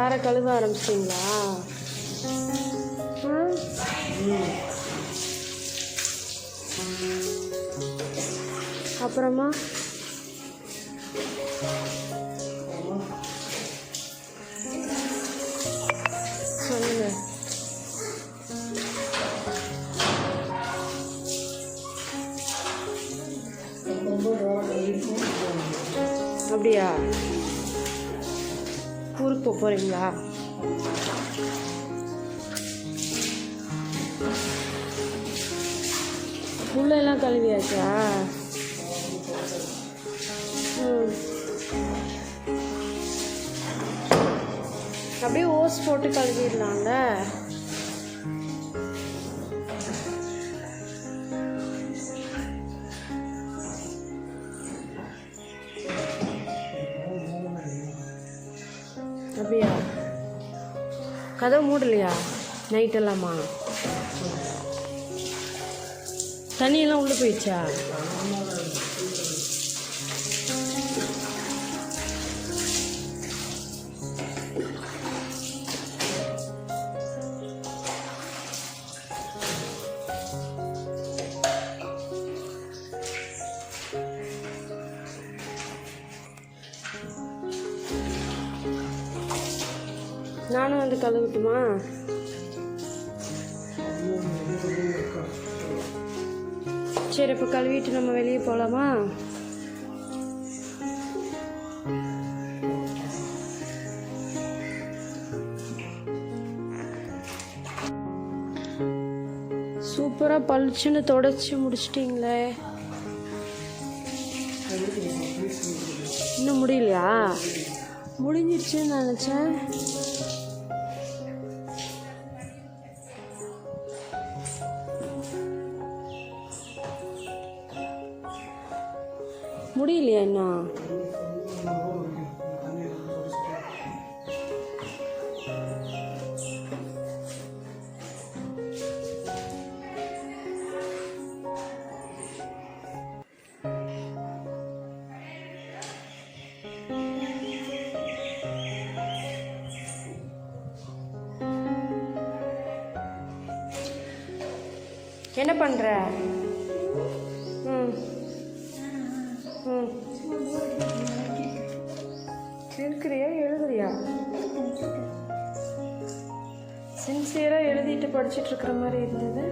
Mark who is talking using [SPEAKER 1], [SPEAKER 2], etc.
[SPEAKER 1] காரை கழுவ ஆரம்பிச்சிட்டிங்களா? அப்புறமா சொல்லுங்க. அப்படியா? ஊருக்கு போகிறீங்களா? உள்ளெல்லாம் கழுவியாச்சா? அப்படியே ஓஸ் போட்டு கழுவிடலாம்ல. அப்படியா? கதவு மூடலையா நைட்டெல்லாமா? தண்ணியெல்லாம் உள்ளே போயிடுச்சா? நானும் வந்து கழுவட்டுமா? சரி, இப்போ கழுவிட்டு நம்ம வெளியே போகலாமா? சூப்பராக பளிச்சுன்னு தொடச்சி முடிச்சிட்டிங்களே. இன்னும் முடியலையா? முடிஞ்சிருச்சுன்னு நினச்சேன். முடியலையா இன்னும்? என்ன பண்ற? இருக்கிறியா எழுதுறியா? சின்சியராக எழுதிட்டு படிச்சுட்டு இருக்கிற மாதிரி இருந்தது.